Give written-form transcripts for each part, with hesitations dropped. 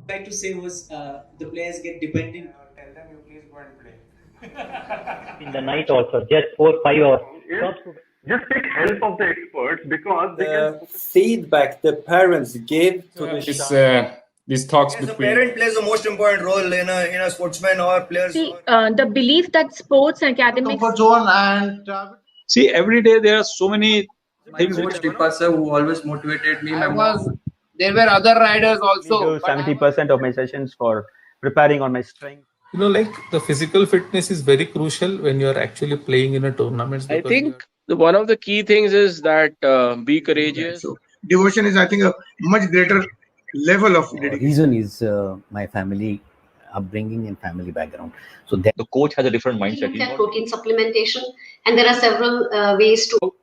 Like to say was the players get dependent. Tell them you please go and play. In the night also, just 4-5 hours. Just take help of the experts because they can. The feedback the parents give to the These talks Yes, the between parent plays the most important role in a sportsman or players. See, the belief that sports academics. Comfort zone and See, every day there are so many things Coach Tipa sir, who always motivated me. There were other riders also. I do 70% of my sessions for preparing on my strength. Like the physical fitness is very crucial when you are actually playing in a tournament. I think one of the key things is that be courageous. So devotion is, I think, a much greater level of dedication. Reason is my family upbringing and family background. So the coach has a different mindset. Protein supplementation, and there are several ways to.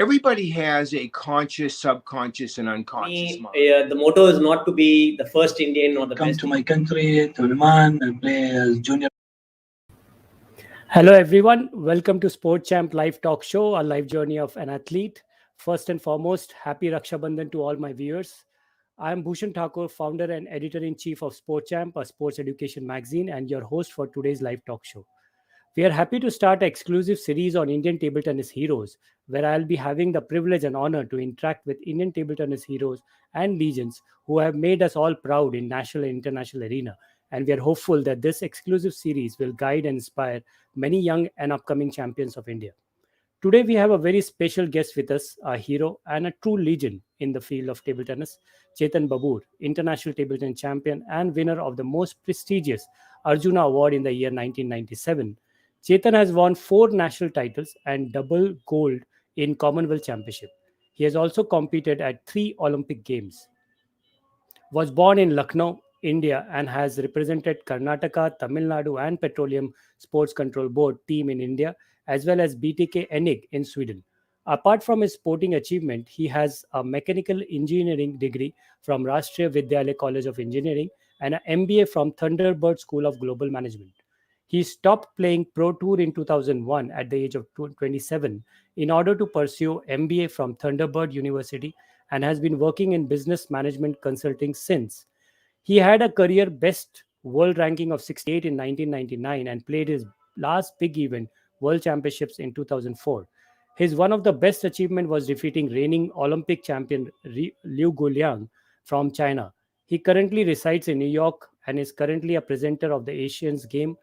Everybody has a conscious, subconscious, and unconscious mind. The motto is not to be the first Indian or the come best to my country, to Oman, and play as junior. Hello everyone, welcome to Sport Champ live talk show, a live journey of an athlete. First and foremost, happy Raksha Bandhan to all my viewers. I am Bhushan Thakur, founder and editor-in-chief of Sport Champ, a sports education magazine, and your host for today's live talk show. We are happy to start an exclusive series on Indian table tennis heroes, where I'll be having the privilege and honor to interact with Indian table tennis heroes and legends who have made us all proud in national and international arena. And we are hopeful that this exclusive series will guide and inspire many young and upcoming champions of India. Today, we have a very special guest with us, a hero and a true legend in the field of table tennis, Chetan Baboor, international table tennis champion and winner of the most prestigious Arjuna Award in the year 1997. Chetan has won 4 national titles and double gold in Commonwealth Championship. He has also competed at 3 Olympic Games. Was born in Lucknow, India, and has represented Karnataka, Tamil Nadu and Petroleum Sports Control Board team in India, as well as BTK Enig in Sweden. Apart from his sporting achievement, he has a mechanical engineering degree from Rashtriya Vidyalaya College of Engineering and an MBA from Thunderbird School of Global Management. He stopped playing Pro Tour in 2001 at the age of 27 in order to pursue MBA from Thunderbird University and has been working in business management consulting since. He had a career best world ranking of 68 in 1999 and played his last big event, World Championships, in 2004. His one of the best achievement was defeating reigning Olympic champion Liu Guoliang from China. He currently resides in New York and is currently a presenter of the Asians Game,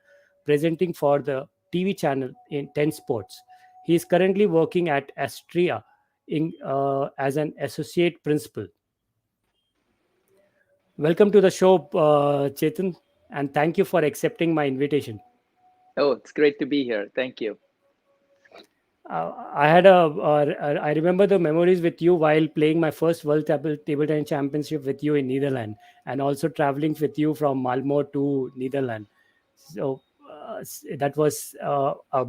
presenting for the TV channel in 10 Sports. He is currently working at Astria as an associate principal. Welcome to the show, Chetan, and thank you for accepting my invitation. Oh, it's great to be here. Thank you. I remember the memories with you while playing my first World Table Tennis Championship with you in Netherlands, and also traveling with you from Malmo to Netherlands. So that was a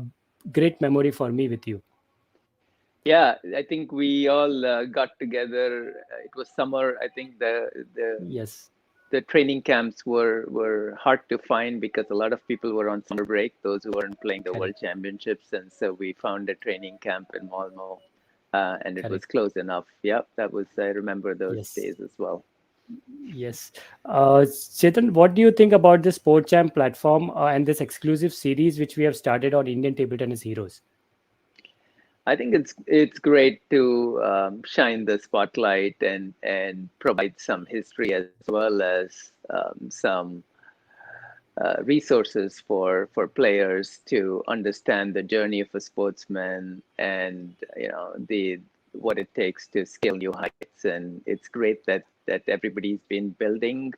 great memory for me with you. Yeah, I think we all got together. It was summer. I think the training camps were hard to find because a lot of people were on summer break, those who weren't playing the World Championships. And so we found a training camp in Malmo and it was close enough. Yeah, I remember those days as well. Yes. Chetan, what do you think about the Sport Champ platform and this exclusive series which we have started on Indian table tennis heroes? I think it's great to shine the spotlight and provide some history as well as some resources for players to understand the journey of a sportsman and what it takes to scale new heights. And it's great that everybody's been building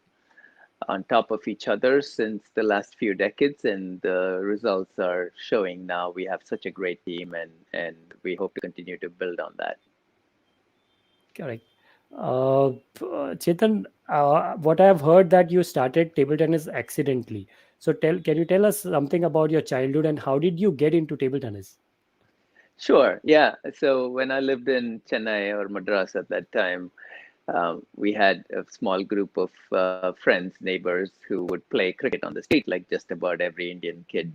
on top of each other since the last few decades, and the results are showing now. We have such a great team, and we hope to continue to build on that. Correct. Chetan, what I have heard that you started table tennis accidentally. So can you tell us something about your childhood and how did you get into table tennis? Sure. Yeah. So when I lived in Chennai or Madras at that time, we had a small group of friends, neighbors who would play cricket on the street like just about every Indian kid.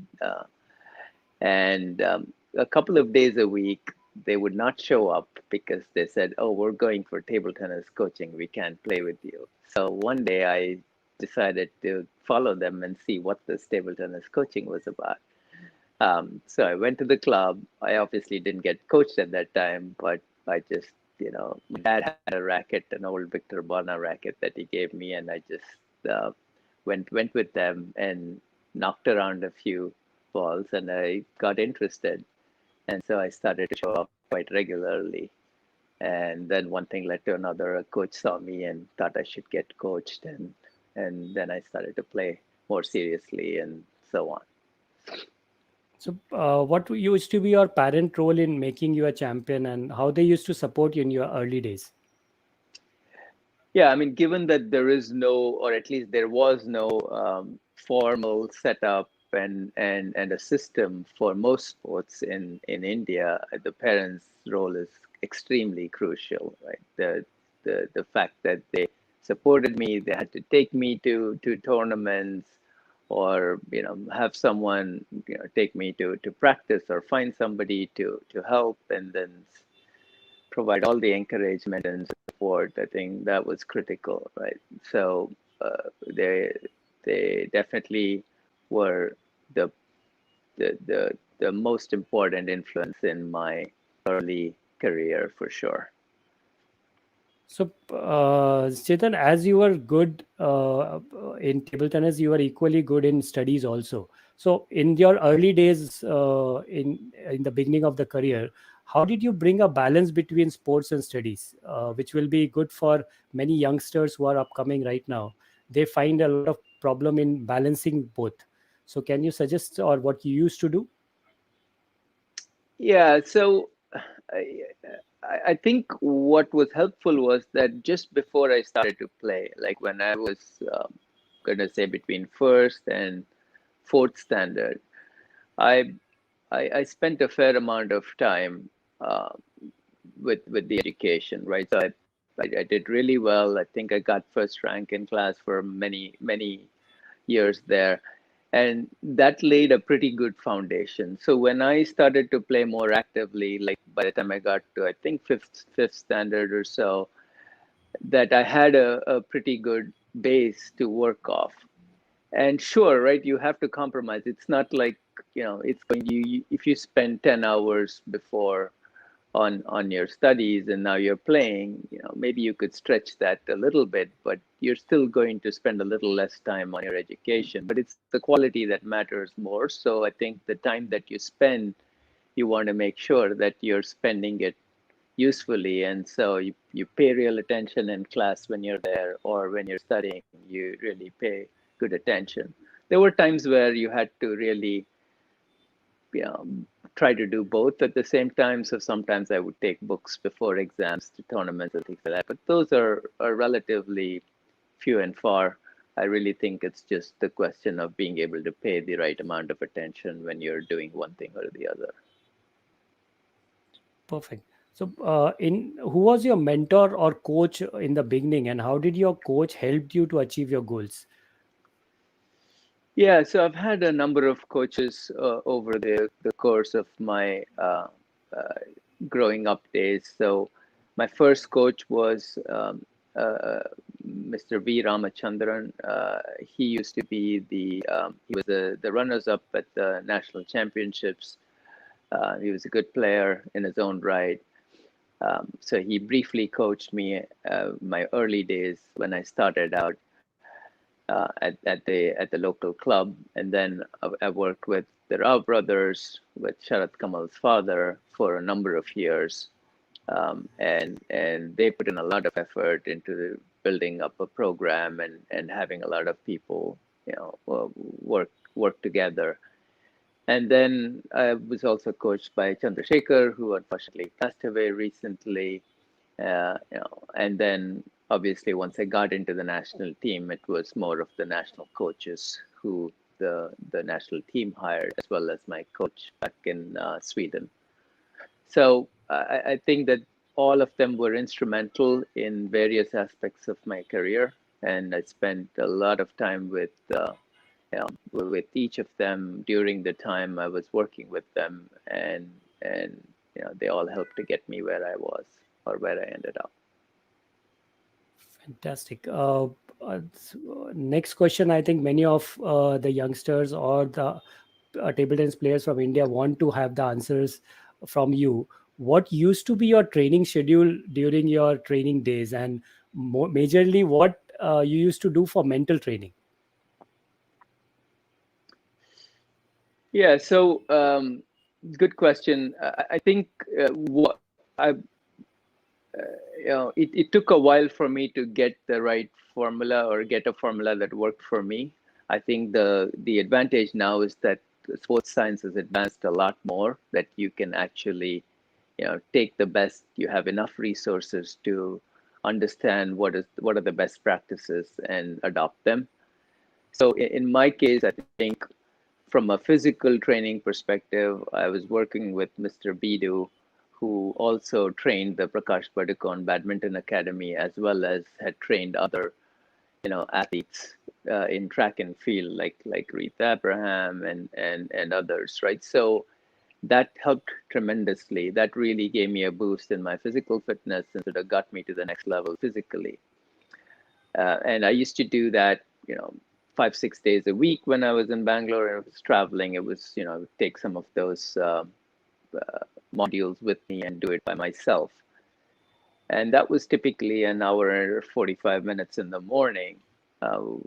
And a couple of days a week, they would not show up because they said, "Oh, we're going for table tennis coaching. We can't play with you." So one day I decided to follow them and see what this table tennis coaching was about. So I went to the club. I obviously didn't get coached at that time, but I just, my dad had a racket, an old Victor Bona racket that he gave me, and I just went with them and knocked around a few balls, and I got interested. And so I started to show up quite regularly. And then one thing led to another. A coach saw me and thought I should get coached, and then I started to play more seriously and so on. So, what used to be your parent role in making you a champion, and how they used to support you in your early days? Yeah, I mean, given that there is no, or at least there was no formal setup and a system for most sports in India, the parents' role is extremely crucial, right? The fact that they supported me, they had to take me to tournaments, or have someone take me to practice, or find somebody to help, and then provide all the encouragement and support. I think that was critical, right? So they definitely were the most important influence in my early career, for sure. So, Chetan, as you were good in table tennis, you were equally good in studies also. So, in your early days, in the beginning of the career, how did you bring a balance between sports and studies, which will be good for many youngsters who are upcoming right now? They find a lot of problem in balancing both. So, can you suggest or what you used to do? Yeah, so I think what was helpful was that just before I started to play, like when I was going to say between first and fourth standard, I spent a fair amount of time with the education, right? So I did really well. I think I got first rank in class for many years there. And that laid a pretty good foundation. So when I started to play more actively, like by the time I got to, I think, fifth standard or so, that I had a pretty good base to work off. And sure, right, you have to compromise. It's not like, it's going, if you spend 10 hours before on your studies and now you're playing, maybe you could stretch that a little bit, but you're still going to spend a little less time on your education. But it's the quality that matters more. So I think the time that you spend, you want to make sure that you're spending it usefully. And so you pay real attention in class when you're there, or when you're studying, you really pay good attention. There were times where you had to really try to do both at the same time. So sometimes I would take books before exams to tournaments and things like that. But those are relatively few and far. I really think it's just the question of being able to pay the right amount of attention when you're doing one thing or the other. Perfect. So, who was your mentor or coach in the beginning, and how did your coach help you to achieve your goals? Yeah, so I've had a number of coaches over the course of my growing up days. So my first coach was Mr. V. Ramachandran. He used to be he was the runners-up at the national championships. He was a good player in his own right. So he briefly coached me my early days when I started out at the local club, and then I worked with the Rao brothers, with Sharat Kamal's father, for a number of years, and they put in a lot of effort into building up a program and having a lot of people work together. And then I was also coached by Chandrasekhar, who unfortunately passed away recently. And then obviously once I got into the national team, it was more of the national coaches who the national team hired, as well as my coach back in Sweden. So I think that all of them were instrumental in various aspects of my career, and I spent a lot of time with each of them during the time I was working with them, and they all helped to get me where I was, or where I ended up. Fantastic. Next question, I think many of the youngsters or the table tennis players from India want to have the answers from you. What used to be your training schedule during your training days, and majorly what you used to do for mental training? Yeah, so good question. I think what I it took a while for me to get the right formula or get a formula that worked for me. I think the advantage now is that sports science has advanced a lot more, that you can actually take the best. You have enough resources to understand what are the best practices and adopt them. So in my case, I think from a physical training perspective, I was working with Mr. Bidu, who also trained the Prakash Padukone Badminton Academy, as well as had trained other, athletes in track and field, like Reith Abraham and others, right? So that helped tremendously. That really gave me a boost in my physical fitness and sort of got me to the next level physically. And I used to do that, 5-6 days a week when I was in Bangalore and I was traveling. It was, I would take some of those modules with me and do it by myself. And that was typically an hour and 45 minutes in the morning,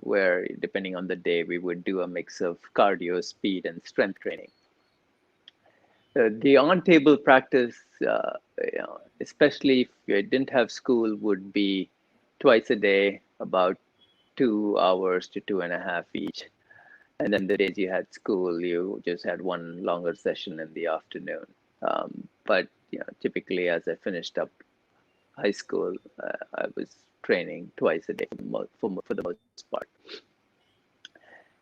where depending on the day, we would do a mix of cardio, speed, and strength training. The on-table practice, especially if you didn't have school, would be twice a day, about 2 hours to 2.5 each. And then the days you had school, you just had one longer session in the afternoon. But typically, as I finished up high school, I was training twice a day for the most part.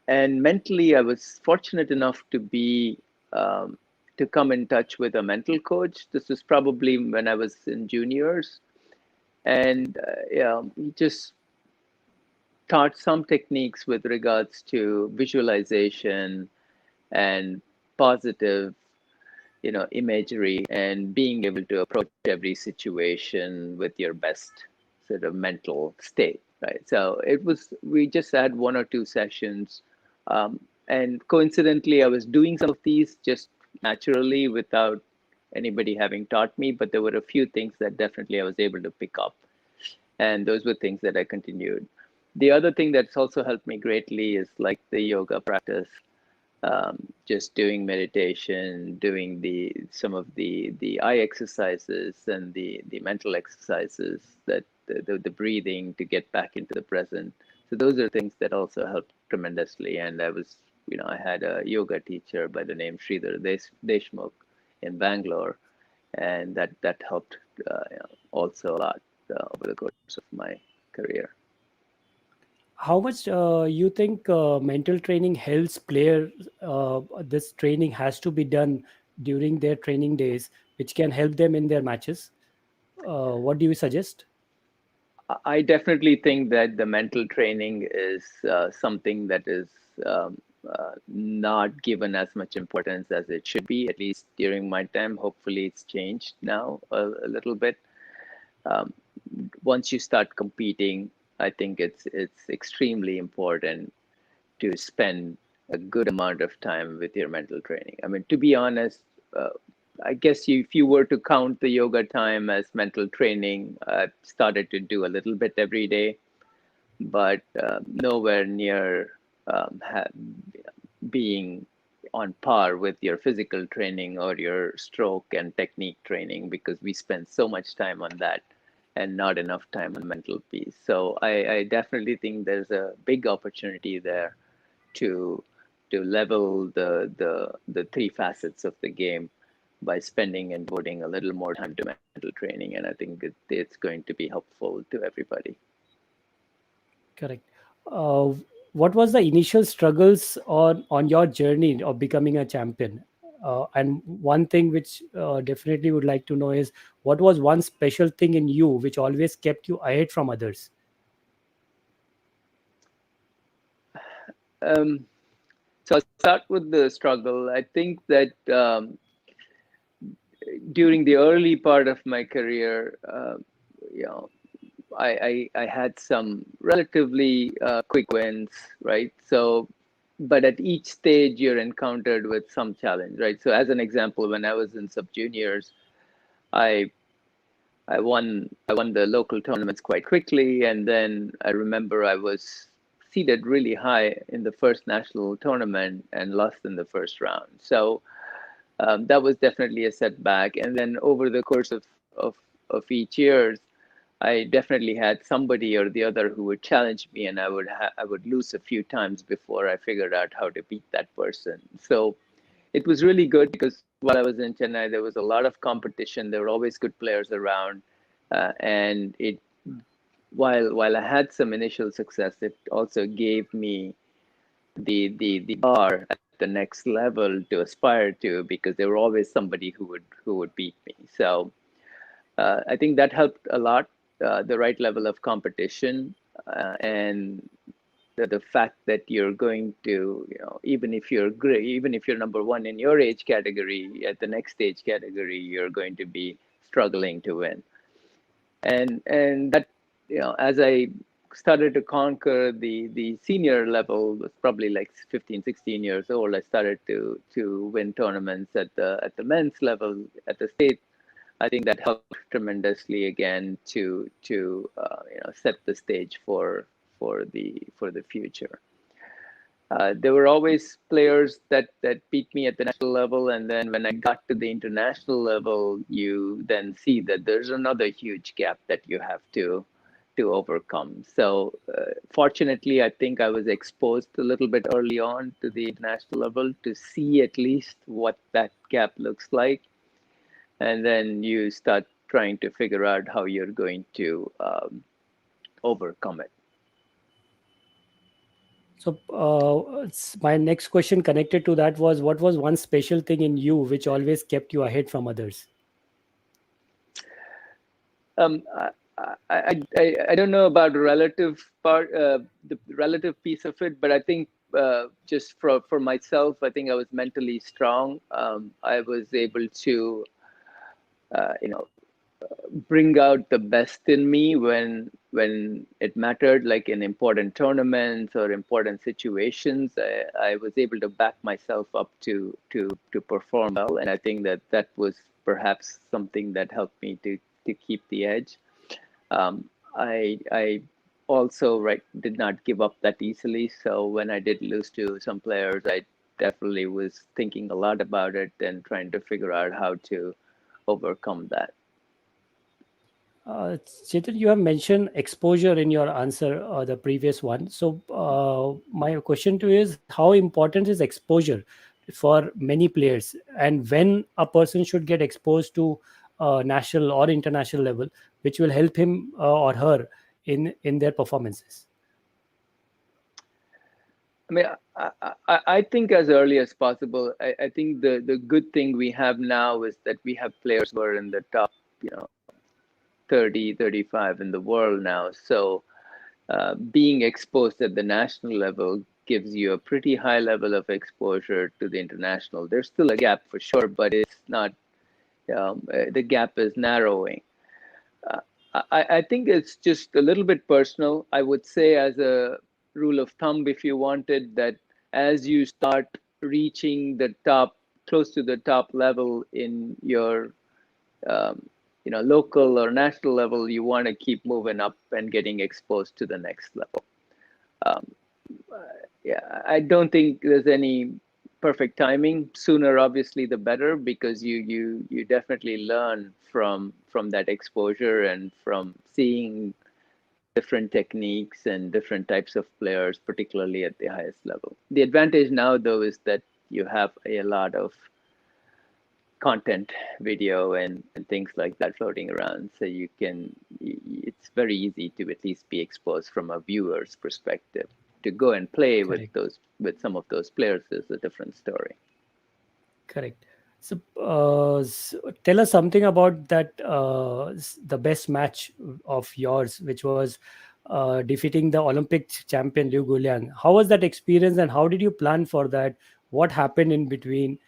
And mentally, I was fortunate enough to be to come in touch with a mental coach. This was probably when I was in juniors, and he just taught some techniques with regards to visualization and positive, imagery, and being able to approach every situation with your best sort of mental state, right? So we just had 1 or 2 sessions, and coincidentally, I was doing some of these just naturally without anybody having taught me, but there were a few things that definitely I was able to pick up, and those were things that I continued. The other thing that's also helped me greatly is like the yoga practice, just doing meditation, doing some of the eye exercises and the mental exercises, that the breathing to get back into the present. So those are things that also helped tremendously. And I was, I had a yoga teacher by the name Sridhar Deshmukh in Bangalore, and that helped also a lot over the course of my career. How much you think mental training helps player? This training has to be done during their training days, which can help them in their matches. What do you suggest? I definitely think that the mental training is something that is not given as much importance as it should be, at least during my time. Hopefully it's changed now a little bit. Once you start competing, I think it's extremely important to spend a good amount of time with your mental training. I mean, to be honest, I guess if you were to count the yoga time as mental training, I've started to do a little bit every day, but nowhere near being on par with your physical training or your stroke and technique training, because we spend so much time on that and not enough time on mental piece. So I definitely think there's a big opportunity there to level the 3 facets of the game by spending and devoting a little more time to mental training. And I think it's going to be helpful to everybody. Correct. What was the initial struggles on your journey of becoming a champion? And one thing which definitely would like to know is, what was one special thing in you which always kept you ahead from others? So I'll start with the struggle. I think that during the early part of my career, I had some relatively quick wins, right? So, but at each stage you're encountered with some challenge, right? So as an example, when I was in sub juniors, I won the local tournaments quite quickly, and then I remember I was seeded really high in the first national tournament and lost in the first round. So that was definitely a setback. And then over the course of each year, I definitely had somebody or the other who would challenge me, and I would lose a few times before I figured out how to beat that person. So it was really good because while I was in Chennai, there was a lot of competition. There were always good players around, and while I had some initial success, it also gave me the bar at the next level to aspire to, because there were always somebody who would beat me. So I think that helped a lot. The right level of competition and the fact that you're going to, even if you're great, even if you're number one in your age category, at the next age category, you're going to be struggling to win. And that, as I started to conquer the senior level, was probably like 15, 16 years old, I started to win tournaments at the men's level, at the state. I think that helped tremendously again to set the stage for the future. There were always players that beat me at the national level, and then when I got to the international level, you then see that there's another huge gap that you have to overcome. So fortunately, I think I was exposed a little bit early on to the international level to see at least what that gap looks like. And then you start trying to figure out how you're going to overcome it. So my next question connected to that was, what was one special thing in you which always kept you ahead from others? I don't know about the relative part, the relative piece of it, but I think just for myself, I think I was mentally strong. I was able to bring out the best in me when it mattered, like in important tournaments or important situations. I was able to back myself up to perform well, and I think that was perhaps something that helped me to keep the edge. I also did not give up that easily. So when I did lose to some players, I definitely was thinking a lot about it and trying to figure out how to overcome that. Chetan, you have mentioned exposure in your answer, the previous one. So my question to you is, how important is exposure for many players, and when a person should get exposed to national or international level, which will help him or her in their performances? I mean, I think as early as possible. I think the good thing we have now is that we have players who are in the top, 30, 35 in the world now. So being exposed at the national level gives you a pretty high level of exposure to the international. There's still a gap for sure, but it's not, the gap is narrowing. I think it's just a little bit personal. I would say, as a rule of thumb, if you wanted, that as you start reaching the top, close to the top level in your local or national level, you want to keep moving up and getting exposed to the next level. I don't think there's any perfect timing. Sooner, obviously, the better, because you definitely learn from that exposure and from seeing different techniques and different types of players, particularly at the highest level. The advantage now, though, is that you have a lot of content, video, and things like that floating around. So it's very easy to at least be exposed from a viewer's perspective. To go and play with some of those players is a different story. Correct. So tell us something about that, the best match of yours, which was defeating the Olympic champion Liu Guliang. How was that experience, and how did you plan for that? What happened in between?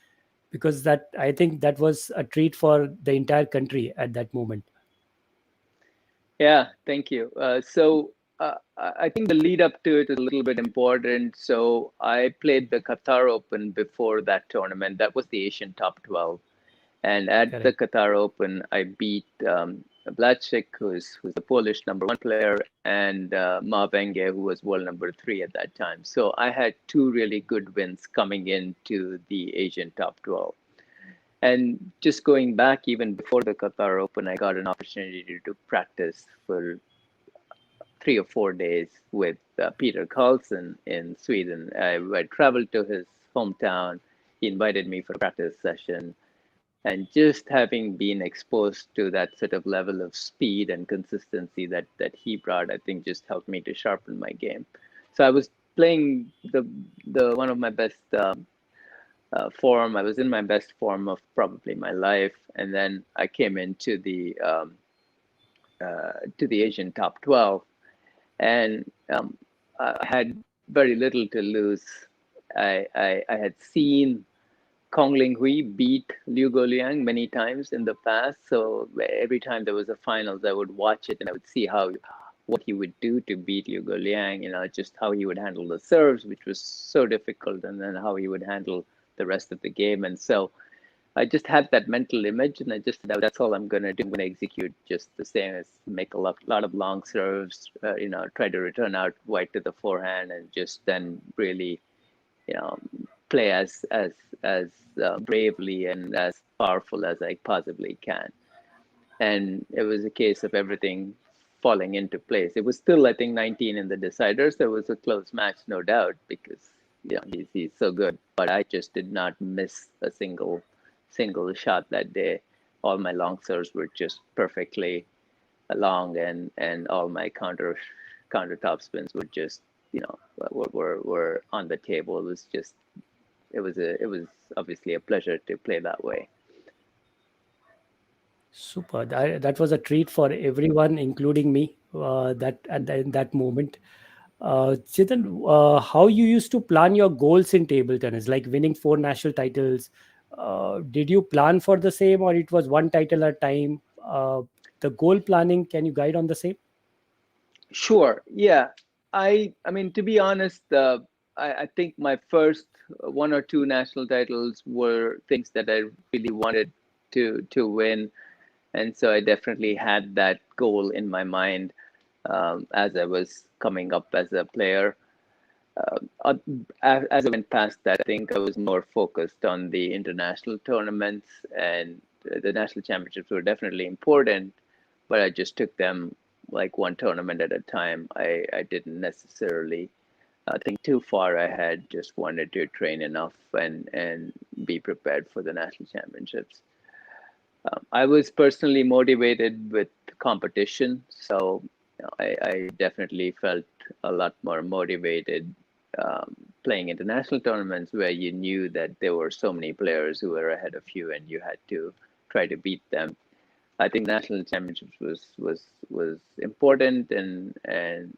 Because I think that was a treat for the entire country at that moment. Yeah, thank you. I think the lead up to it is a little bit important. So I played the Qatar Open before that tournament. That was the Asian Top 12. And at the Qatar Open, I beat Blachik, who's the Polish #1 player, and Ma Wenge, who was world #3 at that time. So I had two really good wins coming into the Asian Top 12. And just going back even before the Qatar Open, I got an opportunity to practice for 3 or 4 days with Peter Carlson in Sweden. I traveled to his hometown. He invited me for a practice session. And just having been exposed to that sort of level of speed and consistency that he brought, I think just helped me to sharpen my game. So I was playing the one of my best form. I was in my best form of probably my life, and then I came into the Asian Top 12, and I had very little to lose. I had seen Kong Ling Hui beat Liu Guoliang many times in the past, so every time there was a finals, I would watch it and I would see what he would do to beat Liu Guoliang. Just how he would handle the serves, which was so difficult, and then how he would handle the rest of the game. And so I just had that mental image, and I just said, that's all I'm going to do. I'm going to execute just the same, as make a lot of long serves, try to return out wide to the forehand, and just then really, play as bravely and as powerful as I possibly can. And it was a case of everything falling into place. It was still, I think, 19 in the deciders. There was a close match, no doubt, because he's so good. But I just did not miss a single shot that day. All my long serves were just perfectly long, and all my counter top spins were just were on the table. It was obviously a pleasure to play that way. Super. That was a treat for everyone, including me. In that moment, Chetan, how you used to plan your goals in table tennis, like winning 4 national titles? Did you plan for the same, or it was one title at a time? The goal planning, can you guide on the same? Sure. Yeah. I mean, to be honest, I think my first 1 or 2 national titles were things that I really wanted to win. And so I definitely had that goal in my mind as I was coming up as a player. As I went past that, I think I was more focused on the international tournaments, and the national championships were definitely important, but I just took them like one tournament at a time. I didn't necessarily think too far ahead, just wanted to train enough and be prepared for the national championships. I was personally motivated with competition, so I definitely felt a lot more motivated playing international tournaments where you knew that there were so many players who were ahead of you and you had to try to beat them. I think national championships was important, and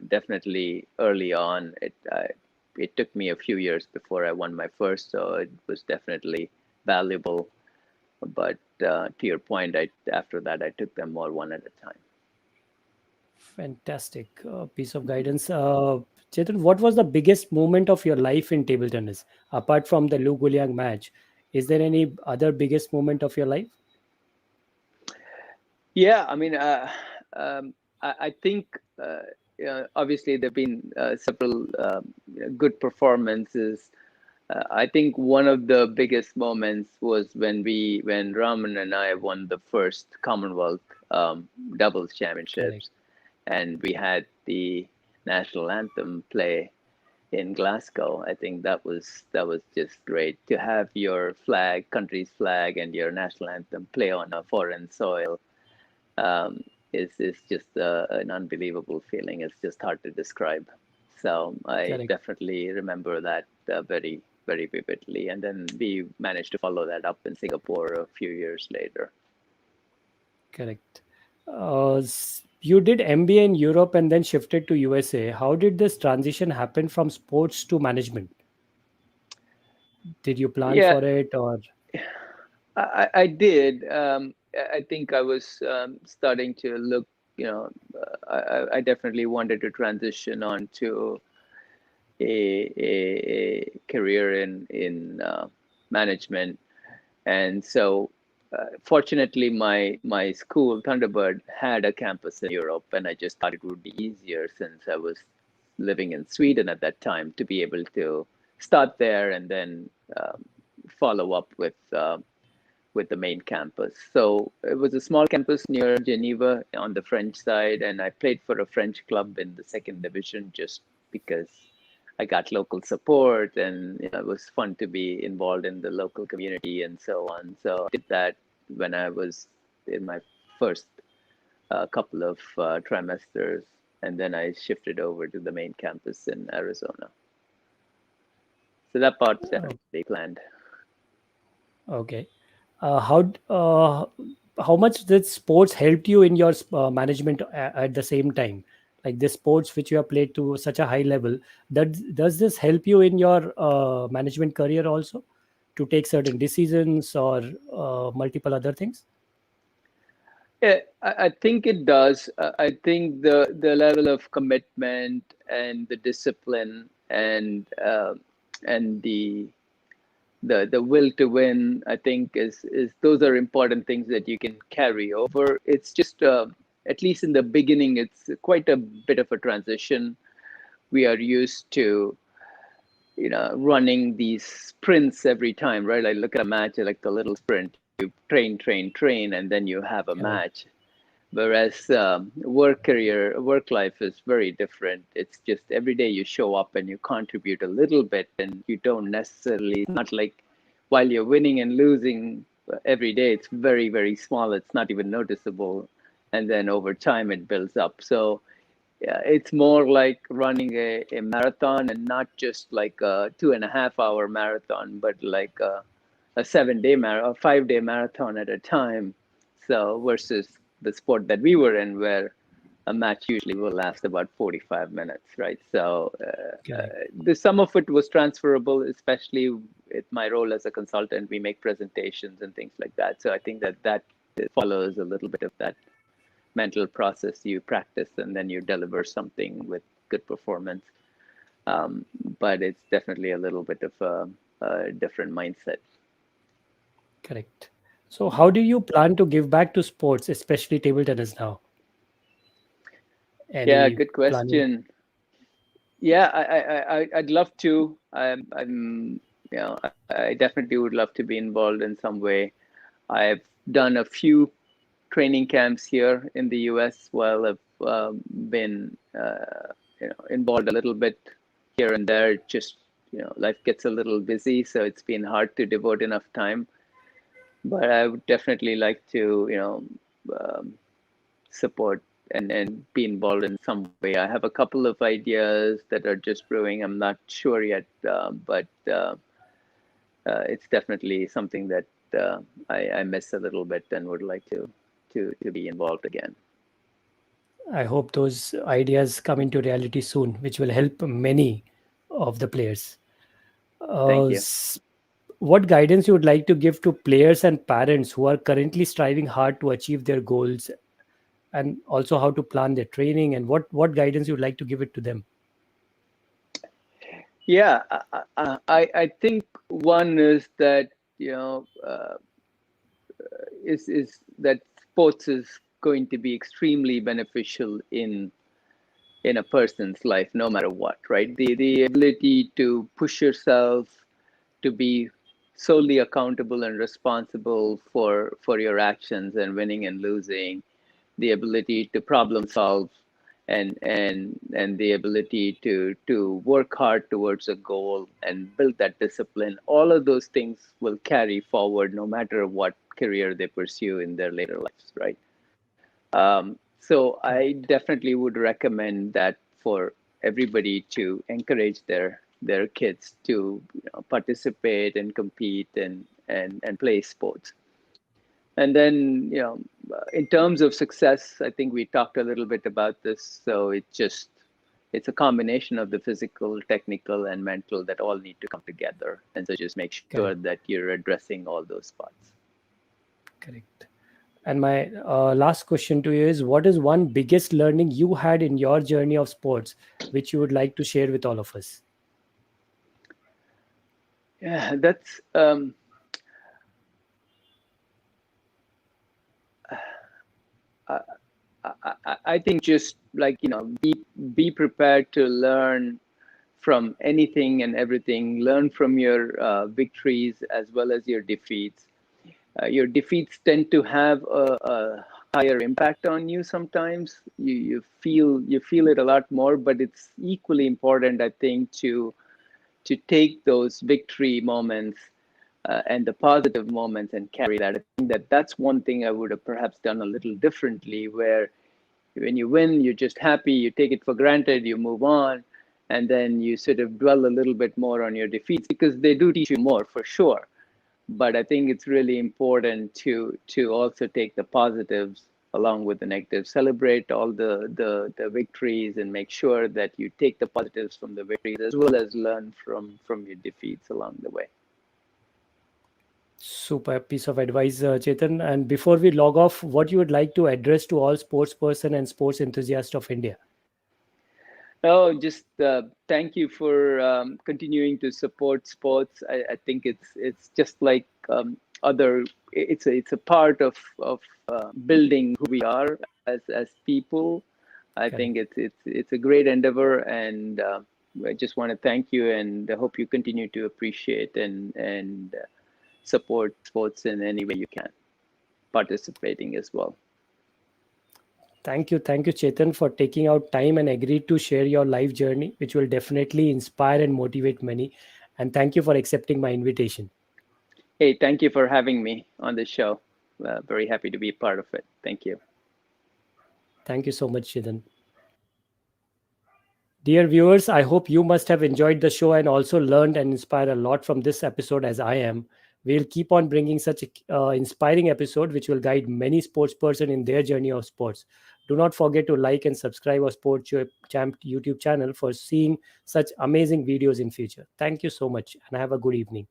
definitely early on it took me a few years before I won my first, so it was definitely valuable. But to your point, after that I took them all one at a time. Fantastic piece of guidance. Chetan, what was the biggest moment of your life in table tennis apart from the Liu Guoliang match? Is there any other biggest moment of your life? Yeah, I mean, I think obviously there've been several good performances. I think one of the biggest moments was when Raman and I won the first Commonwealth doubles championships, and we had the national anthem play in Glasgow. I think that was just great to have your flag, country's flag, and your national anthem play on a foreign soil. Is just an unbelievable feeling. It's just hard to describe. So I definitely remember that very, very vividly. And then we managed to follow that up in Singapore a few years later. Correct. You did MBA in Europe and then shifted to USA. How did this transition happen from sports to management? Did you plan for it, or? I did. I think I was starting to look I definitely wanted to transition on to a career in management, and so fortunately my school Thunderbird had a campus in Europe, and I just thought it would be easier since I was living in Sweden at that time to be able to start there and then follow up with the main campus. So it was a small campus near Geneva on the French side, and I played for a French club in the second division just because I got local support, and it was fun to be involved in the local community and so on. So I did that when I was in my first couple of trimesters, and then I shifted over to the main campus in Arizona. So that part's definitely planned. Okay. How much did sports helped you in your management at the same time? Like the sports which you have played to such a high level, does this help you in your management career also to take certain decisions or multiple other things? Yeah, I think it does. I think the level of commitment and the discipline and the will to win, I think is those are important things that you can carry over. It's just at least in the beginning, it's quite a bit of a transition. We are used to running these sprints every time, right? I look at a match like a little sprint. You train, and then you have a match. Whereas work life is very different. It's just every day you show up and you contribute a little bit, and you don't necessarily, not like while you're winning and losing every day, it's very, very small. It's not even noticeable. And then over time it builds up. So yeah, it's more like running a marathon, and not just like a 2.5 hour marathon, but like a 7-day marathon, 5-day marathon at a time. So versus the sport that we were in, where a match usually will last about 45 minutes, right? So some of it was transferable, especially with my role as a consultant. We make presentations and things like that. So I think that follows a little bit of that mental process. You practice and then you deliver something with good performance. But it's definitely a little bit of a different mindset. Correct. So how do you plan to give back to sports, especially table tennis now? Yeah, good question. Yeah, I'd love to. I definitely would love to be involved in some way. I've done a few training camps here in the US while I've been involved a little bit here and there. Just life gets a little busy, so it's been hard to devote enough time. But I would definitely like to support and be involved in some way. I have a couple of ideas that are just brewing. I'm not sure yet, but it's definitely something that I miss a little bit and would like to be involved again. I hope those ideas come into reality soon, which will help many of the players. Thank you. What guidance you would like to give to players and parents who are currently striving hard to achieve their goals, and also how to plan their training, and what guidance you would like to give it to them? Yeah, I think one is that is that sports is going to be extremely beneficial in a person's life, no matter what, right? The ability to push yourself, to be solely accountable and responsible for your actions and winning and losing, the ability to problem solve, and the ability to work hard towards a goal and build that discipline. All of those things will carry forward no matter what career they pursue in their later lives, right? So I definitely would recommend that for everybody to encourage their kids to participate and compete and play sports. And then, in terms of success, I think we talked a little bit about this. So it's a combination of the physical, technical, and mental that all need to come together. And so just make sure that you're addressing all those spots. Correct. And my last question to you is, what is one biggest learning you had in your journey of sports, which you would like to share with all of us? Yeah, that's I think just like, be prepared to learn from anything and everything. Learn from your victories as well as your defeats. Your defeats tend to have a higher impact on you sometimes. You feel it a lot more, but it's equally important, I think, to take those victory moments and the positive moments and carry that. I think that's one thing I would have perhaps done a little differently, where when you win, you're just happy, you take it for granted, you move on, and then you sort of dwell a little bit more on your defeats, because they do teach you more for sure. But I think it's really important to also take the positives along with the negatives. Celebrate all the victories and make sure that you take the positives from the victories as well as learn from your defeats along the way. Super piece of advice, Chetan. And before we log off, what you would like to address to all sportsperson and sports enthusiasts of India? Oh, just thank you for continuing to support sports. I think it's just like other. It's a part of building who we are as people. I think it's a great endeavor, and I just want to thank you, and I hope you continue to appreciate and support sports in any way you can, participating as well. Thank you, Chetan, for taking out time and agreed to share your life journey, which will definitely inspire and motivate many. And thank you for accepting my invitation. Hey, thank you for having me on the show. Very happy to be a part of it. Thank you. Thank you so much, Chetan. Dear viewers, I hope you must have enjoyed the show and also learned and inspired a lot from this episode as I am. We'll keep on bringing such inspiring episode which will guide many sportsperson in their journey of sports. Do not forget to like and subscribe our Sports Champ YouTube channel for seeing such amazing videos in future. Thank you so much and have a good evening.